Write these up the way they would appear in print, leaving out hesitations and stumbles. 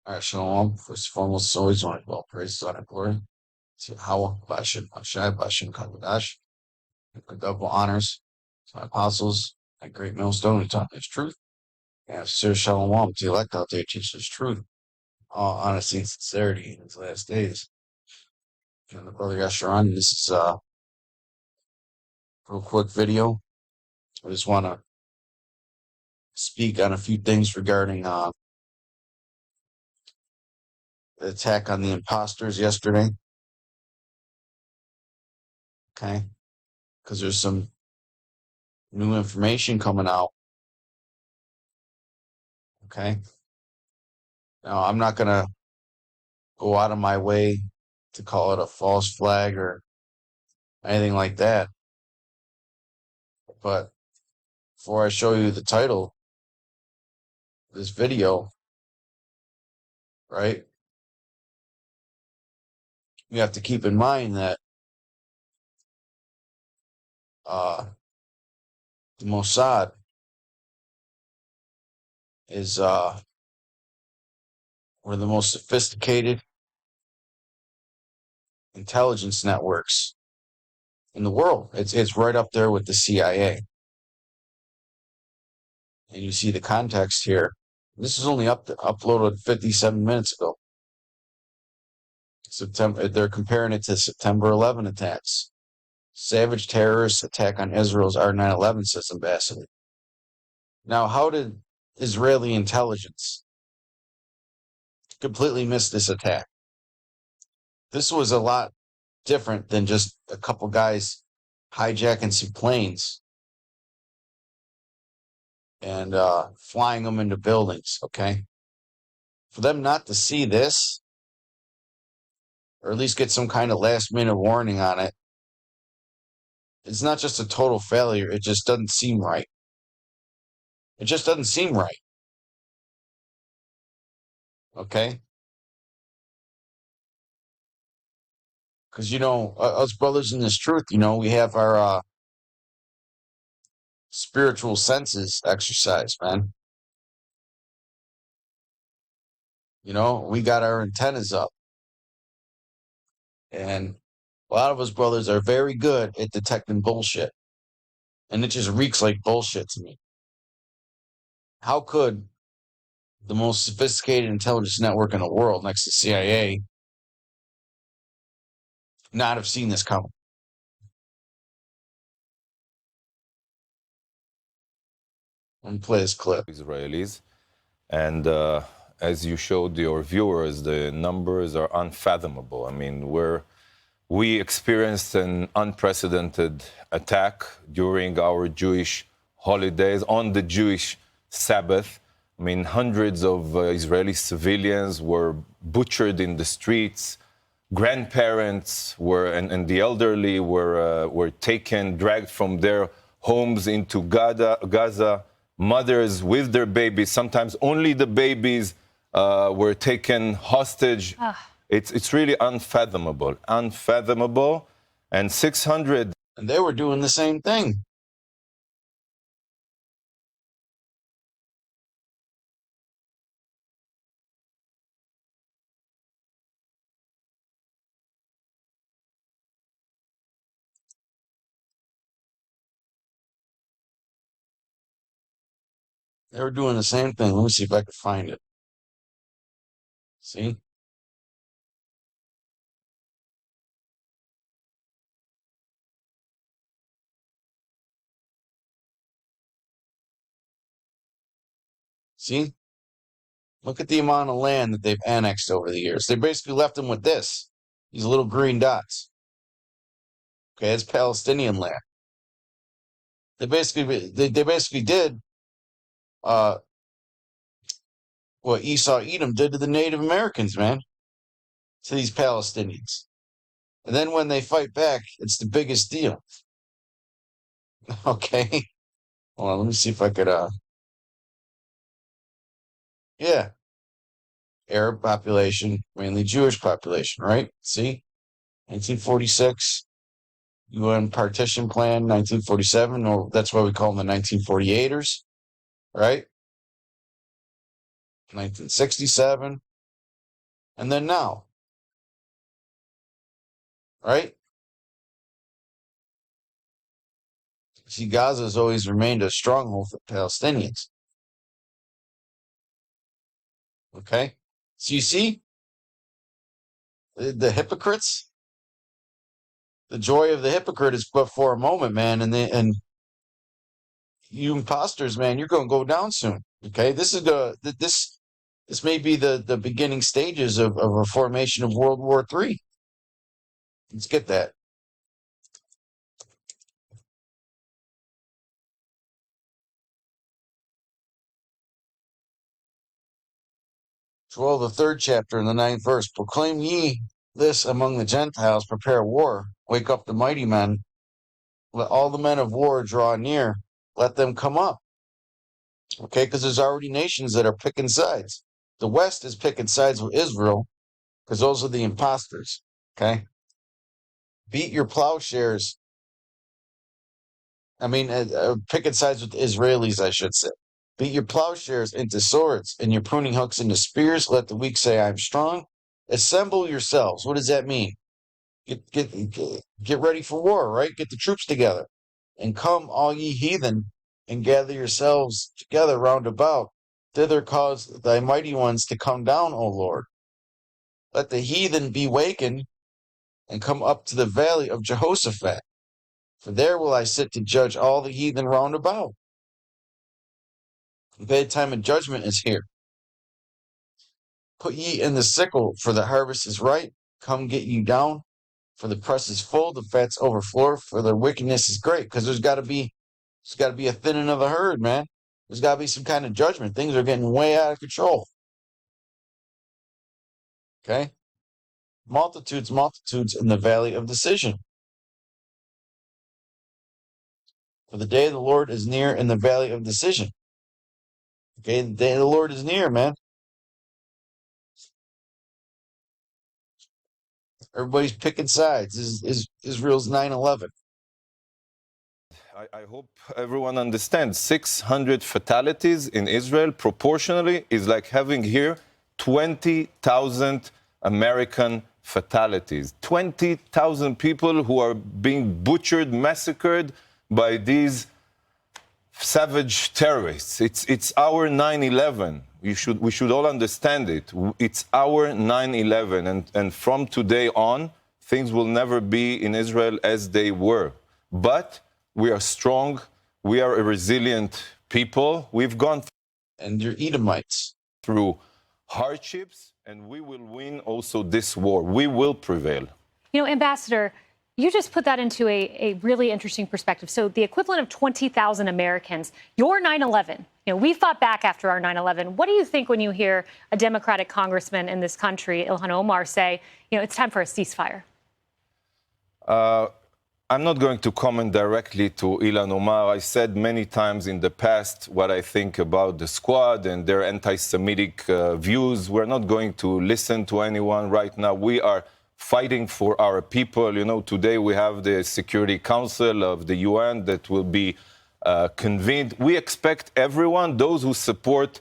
All right, Shalom. First and foremost, as always, want to well praise God and glory to YAHAWAH, HASHAM, Kavadash, double honors to my apostles at Great Millstone who taught us truth. And Sir Shalom to the elect out there teach us truth, all honesty and sincerity in his last days. And the brother Yasharan, this is a real quick video. I just want to speak on a few things regarding the attack on the imposters yesterday. Okay, because there's some new information coming out. Okay. Now, I'm not going to go out of my way to call it a false flag or anything like that. But before I show you the title of this video, right, you have to keep in mind that the Mossad is one of the most sophisticated intelligence networks in the world. It's right up there with the CIA. And you see the context here. This is only uploaded 57 minutes ago. They're comparing it to September 11 attacks. Savage terrorist attack on Israel's R9/11 system, Ambassador. Now, how did Israeli intelligence completely miss this attack? This was a lot different than just a couple guys hijacking some planes and flying them into buildings, okay? For them not to see this, or at least get some kind of last-minute warning on it, it's not just a total failure. It just doesn't seem right. It just doesn't seem right. Okay? Because, us brothers in this truth, we have our spiritual senses exercised, man. We got our antennas up. And a lot of us brothers are very good at detecting bullshit. And it just reeks like bullshit to me. How could the most sophisticated intelligence network in the world, next to CIA, not have seen this coming? Let me play this clip. Israelis. And as you showed your viewers, the numbers are unfathomable. I mean, we experienced an unprecedented attack during our Jewish holidays on the Jewish Sabbath. I mean, hundreds of Israeli civilians were butchered in the streets. Grandparents and the elderly were taken, dragged from their homes into Gaza. Mothers with their babies, sometimes only the babies, were taken hostage. It's really unfathomable. And 600. And they were doing the same thing. They were doing the same thing. Let me see if I can find it. See? See? Look at the amount of land that they've annexed over the years. They basically left them with this. These little green dots. Okay, it's Palestinian land. They basically did what Esau Edom did to the Native Americans, man. To these Palestinians. And then when they fight back, it's the biggest deal. Okay. Hold on, let me see if I could yeah. Arab population, mainly Jewish population, right? See? 1946, UN partition plan, 1947, or that's why we call them the 1948ers, right? 1967, And then now, right? See, Gaza has always remained a stronghold for Palestinians. Okay? So you see the hypocrites? The joy of the hypocrite is but for a moment, man, and you imposters, man, you're going to go down soon. Okay, this may be the beginning stages of a formation of World War III. Let's get that. Well, the third chapter in the 9th verse: proclaim ye this among the Gentiles, prepare war, wake up the mighty men, let all the men of war draw near, let them come up. Okay, because there's already nations that are picking sides. The West is picking sides with Israel because those are the imposters. Okay, beat your plowshares. Picking sides with the Israelis, I should say. Beat your plowshares into swords and your pruning hooks into spears. Let the weak say, I'm strong. Assemble yourselves. What does that mean? Get ready for war, right? Get the troops together. And come, all ye heathen, and gather yourselves together round about. Thither cause thy mighty ones to come down, O Lord. Let the heathen be wakened and come up to the valley of Jehoshaphat. For there will I sit to judge all the heathen round about. The bad time of judgment is here. Put ye in the sickle, for the harvest is ripe. Come get you down, for the press is full, the fats overflow, for their wickedness is great. Because there's got to be a thinning of the herd, man. There's got to be some kind of judgment. Things are getting way out of control. Okay? Multitudes in the valley of decision. For the day of the Lord is near in the valley of decision. Okay, the day of the Lord is near, man. Everybody's picking sides. Israel's 9/11. I hope everyone understands 600 fatalities in Israel proportionally is like having here 20,000 American fatalities. 20,000 people who are being butchered, massacred by these savage terrorists. It's our 9/11. We should all understand it. It's our 9/11, and from today on, things will never be in Israel as they were. But we are strong. We are a resilient people. We've gone and you're Edomites through hardships, and we will win also this war. We will prevail. You know, Ambassador, you just put that into a really interesting perspective. So the equivalent of 20,000 Americans, your 9/11, we fought back after our 9/11. What do you think when you hear a Democratic congressman in this country, Ilhan Omar, say, it's time for a ceasefire? I'm not going to comment directly to Ilhan Omar. I said many times in the past what I think about the squad and their anti-Semitic views. We're not going to listen to anyone right now. We are fighting for our people. Today we have the Security Council of the UN that will be convened. We expect everyone, those who support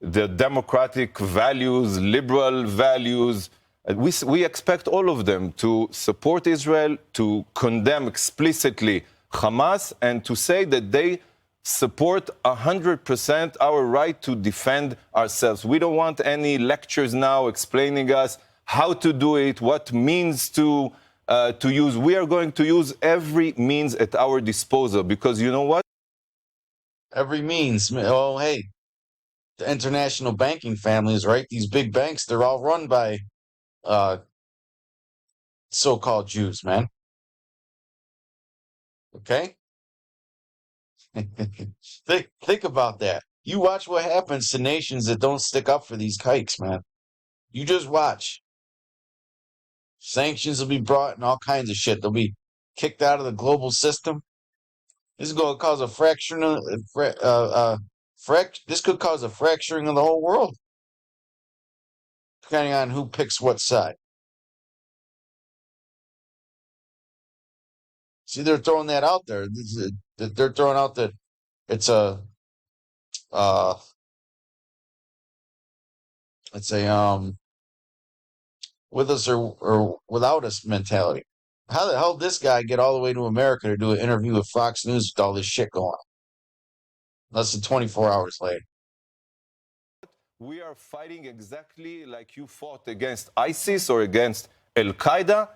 the democratic values, liberal values, we expect all of them to support Israel, to condemn explicitly Hamas, and to say that they support 100% our right to defend ourselves. We don't want any lectures now explaining us how to do it, what means to use. We are going to use every means at our disposal, because you know what? Every means. Oh, hey, the international banking families, right? These big banks, they're all run by so-called Jews, man. Okay? Think about that. You watch what happens to nations that don't stick up for these kikes, man. You just watch. Sanctions will be brought and all kinds of shit. They'll be kicked out of the global system. This is going to cause a fracturing this could cause a fracturing of the whole world, depending on who picks what side. See, they're throwing that out there. They're throwing out that it's a let's say with us or without us mentality. How the hell did this guy get all the way to America to do an interview with Fox News with all this shit going on? Less than 24 hours later. We are fighting exactly like you fought against ISIS or against Al Qaeda.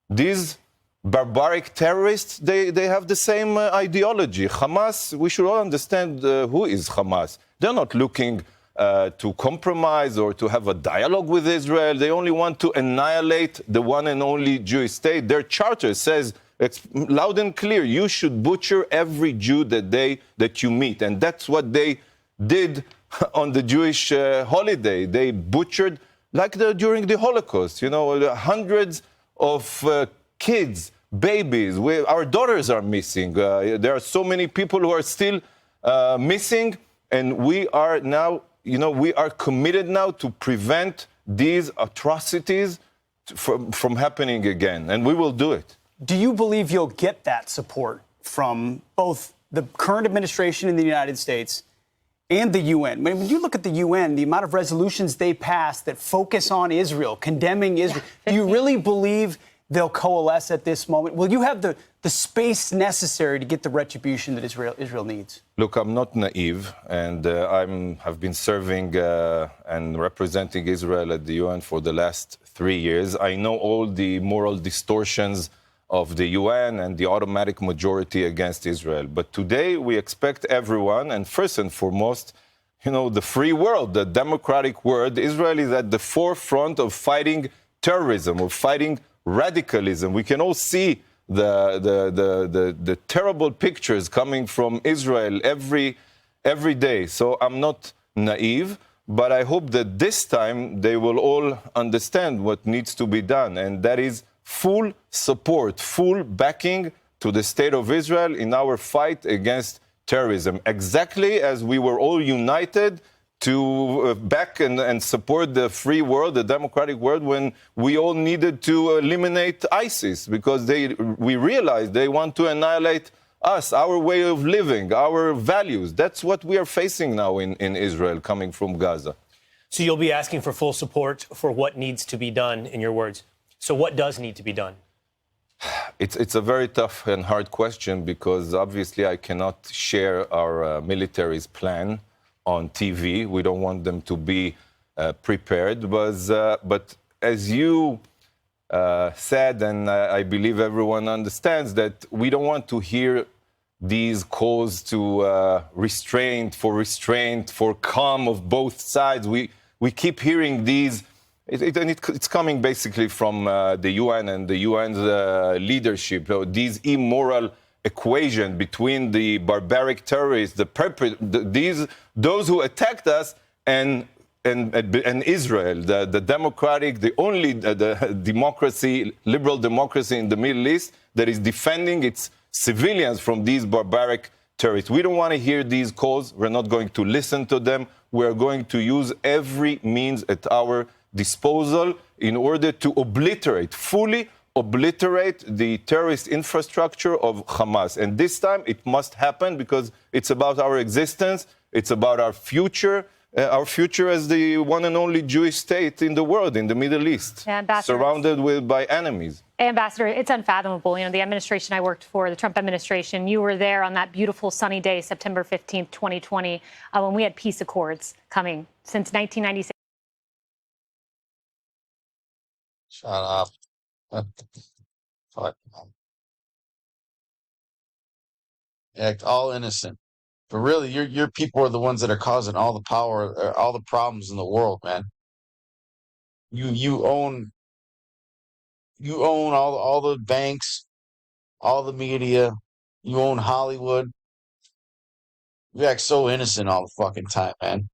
These barbaric terrorists, they have the same ideology. Hamas, we should all understand who is Hamas. They're not looking to compromise or to have a dialogue with Israel. They only want to annihilate the one and only Jewish state. Their charter says, it's loud and clear, you should butcher every Jew that you meet. And that's what they did on the Jewish holiday. They butchered, like during the Holocaust, hundreds of kids, babies. Our daughters are missing. There are so many people who are still missing, and we are now, we are committed now to prevent these atrocities from happening again, and we will do it. Do you believe you'll get that support from both the current administration in the United States and the UN? When you look at the UN, the amount of resolutions they pass that focus on Israel, condemning Israel, do you really believe they'll coalesce at this moment? Will you have the space necessary to get the retribution that Israel needs? Look, I'm not naive, and I've been serving and representing Israel at the UN for the last 3 years. I know all the moral distortions of the UN and the automatic majority against Israel. But today we expect everyone, and first and foremost, the free world, the democratic world. Israel is at the forefront of fighting terrorism, of fighting radicalism. We can all see the terrible pictures coming from Israel every day. So I'm not naive, but I hope that this time they will all understand what needs to be done, and that is full support, full backing to the State of Israel in our fight against terrorism, exactly as we were all united to back and support the free world, the democratic world, when we all needed to eliminate ISIS, because we realized they want to annihilate us, our way of living, our values. That's what we are facing now in Israel, coming from Gaza. So you'll be asking for full support for what needs to be done, in your words. So what does need to be done? It's a very tough and hard question, because obviously I cannot share our military's plan on TV. We don't want them to be prepared. But as you said, and I believe everyone understands, that we don't want to hear these calls to restraint, for calm of both sides. We keep hearing these. It's coming basically from the UN and the UN's leadership. These immoral equation between the barbaric terrorists, those who attacked us, and Israel, the democratic, the only democracy, liberal democracy in the Middle East that is defending its civilians from these barbaric terrorists. We don't want to hear these calls. We're not going to listen to them. We're going to use every means at our disposal in order to fully obliterate the terrorist infrastructure of Hamas. And this time it must happen, because it's about our existence, it's about our future as the one and only Jewish state in the world, in the Middle East, surrounded by enemies. Ambassador, it's unfathomable. The administration I worked for, the Trump administration, you were there on that beautiful sunny day, September 15th, 2020, when we had peace accords coming since 1996. Shut up. Fuck. Act all innocent. But really, your people are the ones that are causing all the power, all the problems in the world, man. You own all the banks, all the media. You own Hollywood. You act so innocent all the fucking time, man.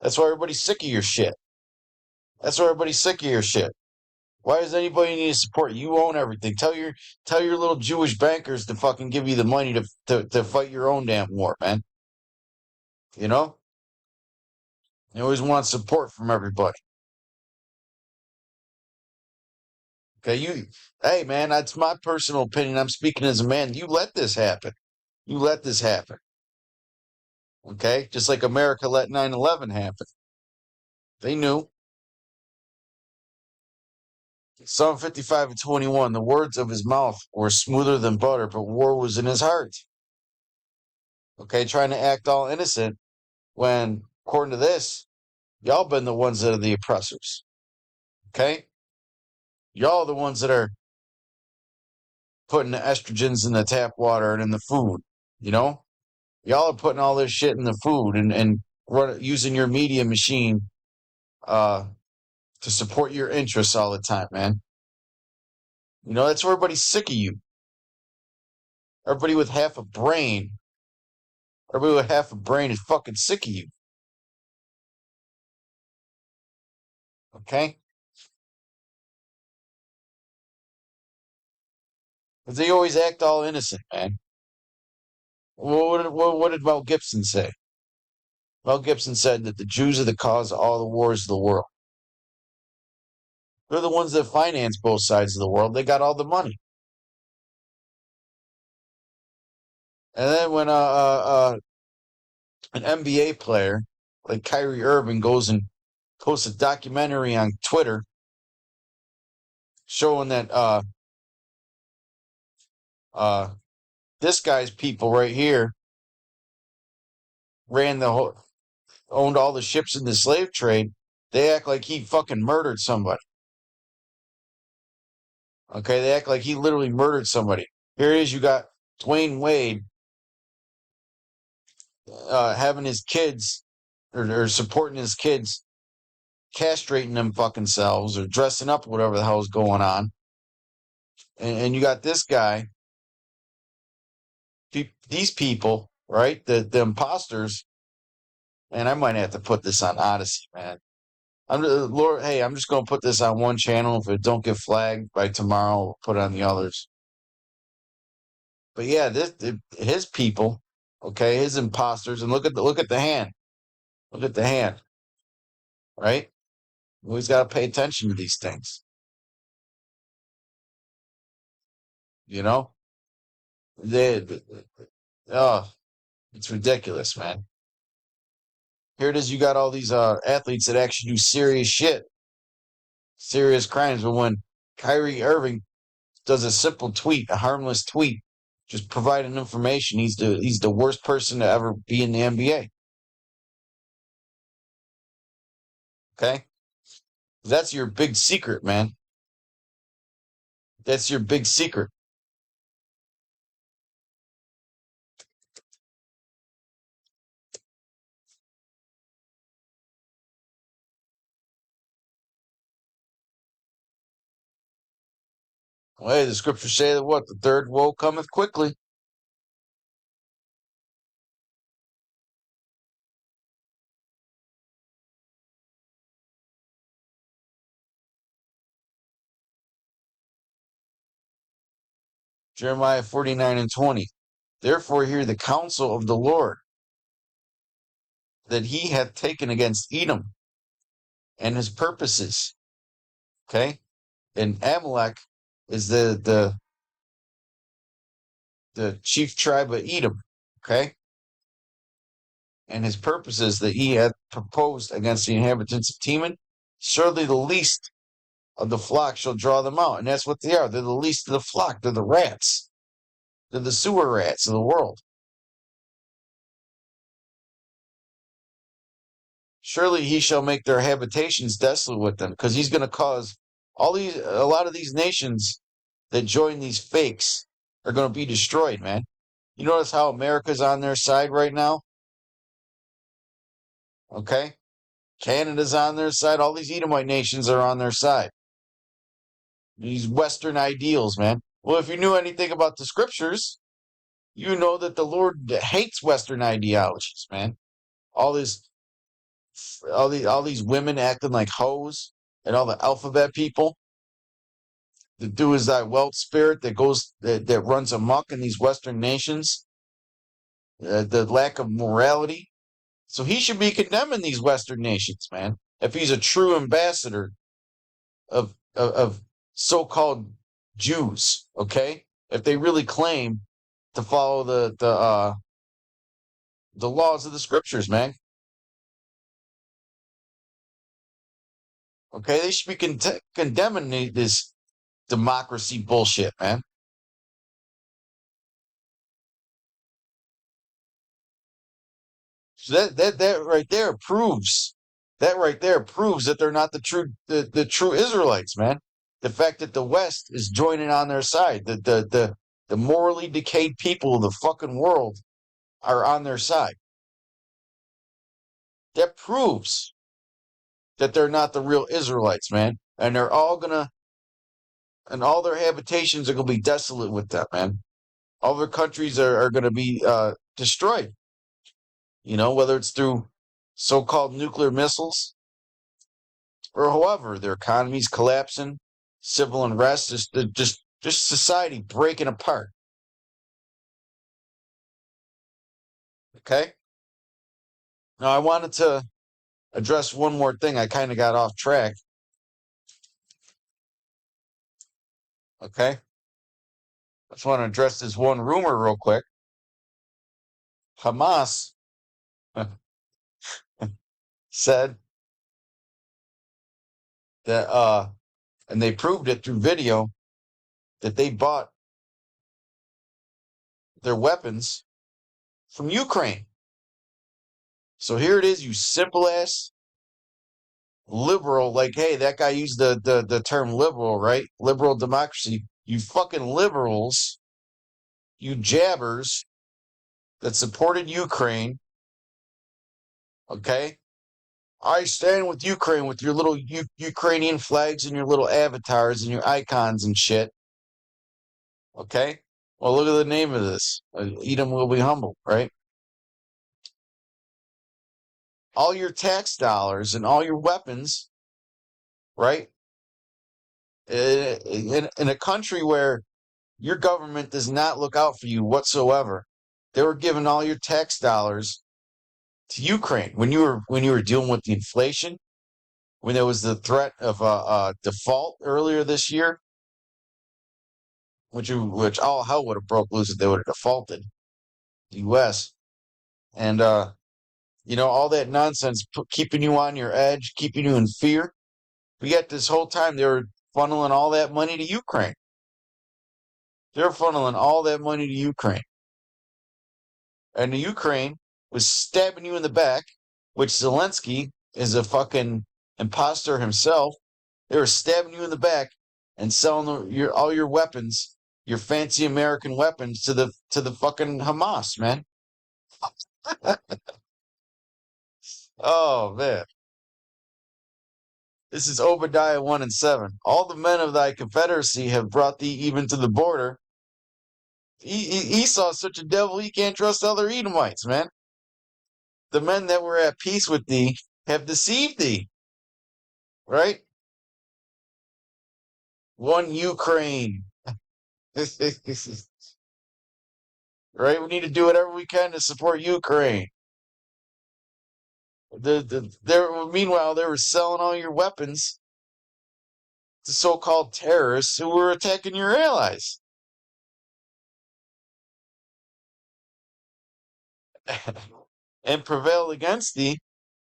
That's why everybody's sick of your shit. Why does anybody need to support you? You own everything. Tell your little Jewish bankers to fucking give you the money to fight your own damn war, man. You always want support from everybody. Okay, hey man, that's my personal opinion. I'm speaking as a man. You let this happen. Okay, just like America let 9/11 happen. They knew. Psalm 55:21. The words of his mouth were smoother than butter, but war was in his heart. Okay, trying to act all innocent when, according to this, y'all been the ones that are the oppressors. Okay? Y'all are the ones that are putting the estrogens in the tap water and in the food, you know? Y'all are putting all this shit in the food and using your media machine to support your interests all the time, man. You know, that's where everybody's sick of you. Everybody with half a brain is fucking sick of you. Okay? Because they always act all innocent, man. What did Mel Gibson say? Mel Gibson said that the Jews are the cause of all the wars of the world. They're the ones that finance both sides of the world. They got all the money. And then when an NBA player like Kyrie Irving goes and posts a documentary on Twitter showing that this guy's people right here owned all the ships in the slave trade, they act like he fucking murdered somebody. Okay, they act like he literally murdered somebody. Here it is, you got Dwayne Wade having his kids or supporting his kids castrating them fucking selves or dressing up, whatever the hell is going on. And you got this guy, these people, right? The imposters. And I might have to put this on Odyssey, man. Lord, hey, I'm just gonna put this on one channel. If it don't get flagged by tomorrow, I'll put it on the others. But yeah, his people, okay, his imposters, and look at the hand. Look at the hand, right? We always got to pay attention to these things. You know, oh, it's ridiculous, man. Here it is. You got all these athletes that actually do serious shit, serious crimes. But when Kyrie Irving does a simple tweet, a harmless tweet, just providing information, he's the worst person to ever be in the NBA. Okay, that's your big secret, man. That's your big secret. Well, hey, the scriptures say that what? The third woe cometh quickly. Jeremiah 49:20. Therefore hear the counsel of the Lord that he hath taken against Edom and his purposes. Okay? And Amalek is the chief tribe of Edom. Okay? And his purposes that he hath proposed against the inhabitants of Teman, surely the least of the flock shall draw them out. And that's what they are. They're the least of the flock. They're the rats. They're the sewer rats of the world. Surely he shall make their habitations desolate with them, because he's going to cause a lot of these nations that join these fakes are going to be destroyed, man. You notice how America's on their side right now? Okay? Canada's on their side. All these Edomite nations are on their side. These Western ideals, man. Well, if you knew anything about the scriptures, you know that the Lord hates Western ideologies, man. All these women acting like hoes and all the alphabet people. The do is thy wealth spirit that runs amok in these Western nations. The lack of morality. So he should be condemning these Western nations, man. If he's a true ambassador of so-called Jews, okay? If they really claim to follow the laws of the scriptures, man. Okay, they should be condemning this democracy bullshit, man. So that right there proves that they're not the true Israelites, man. The fact that the West is joining on their side, the morally decayed people of the fucking world are on their side. That proves that they're not the real Israelites, man. And they're all and all their habitations are gonna be desolate with them, man. All their countries are gonna be destroyed. You know, whether it's through so-called nuclear missiles or however, their economy's collapsing, civil unrest, just society breaking apart. Okay? Now I wanted to address one more thing. I kind of got off track. Okay? I just want to address this one rumor real quick. Hamas said that and they proved it through video that they bought their weapons from Ukraine. So here it is, you simple ass liberal, like, hey, that guy used the term liberal, right? Liberal democracy. You fucking liberals, you jabbers that supported Ukraine. Okay? I stand with Ukraine with your little Ukrainian flags and your little avatars and your icons and shit. Okay? Well, look at the name of this. Edom will be humble, right? All your tax dollars and all your weapons, right? In a country where your government does not look out for you whatsoever, they were giving all your tax dollars to Ukraine when you were dealing with the inflation, when there was the threat of a default earlier this year, which all hell would have broke loose if they would have defaulted, the U.S. And you know, all that nonsense keeping you on your edge, keeping you in fear. But yet this whole time they were funneling all that money to Ukraine. They're funneling all that money to Ukraine. And the Ukraine was stabbing you in the back, which Zelensky is a fucking imposter himself. They were stabbing you in the back and selling all your weapons, your fancy American weapons to the fucking Hamas, man. Oh man. This is Obadiah 1 and 7. All the men of thy confederacy have brought thee even to the border. Esau's such a devil, he can't trust other Edomites, man. The men that were at peace with thee have deceived thee. Right? One Ukraine. Right? We need to do whatever we can to support Ukraine. Meanwhile, they were selling all your weapons to so-called terrorists who were attacking your allies. And prevail against thee,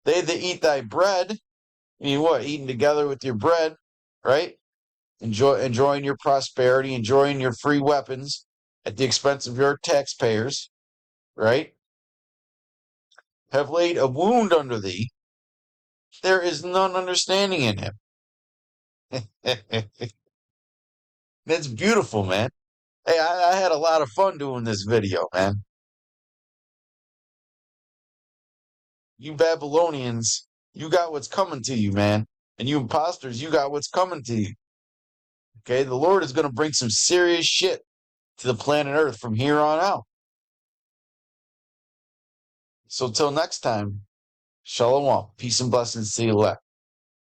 they that eat thy bread. I mean, what? Eating together with your bread, right? Enjoying your prosperity, enjoying your free weapons at the expense of your taxpayers, right? Have laid a wound under thee. There is none understanding in him. That's beautiful, man. Hey, I had a lot of fun doing this video, man. You Babylonians, you got what's coming to you, man. And you imposters, you got what's coming to you. Okay, the Lord is going to bring some serious shit to the planet Earth from here on out. So till next time, shalom, peace and blessings to you elect.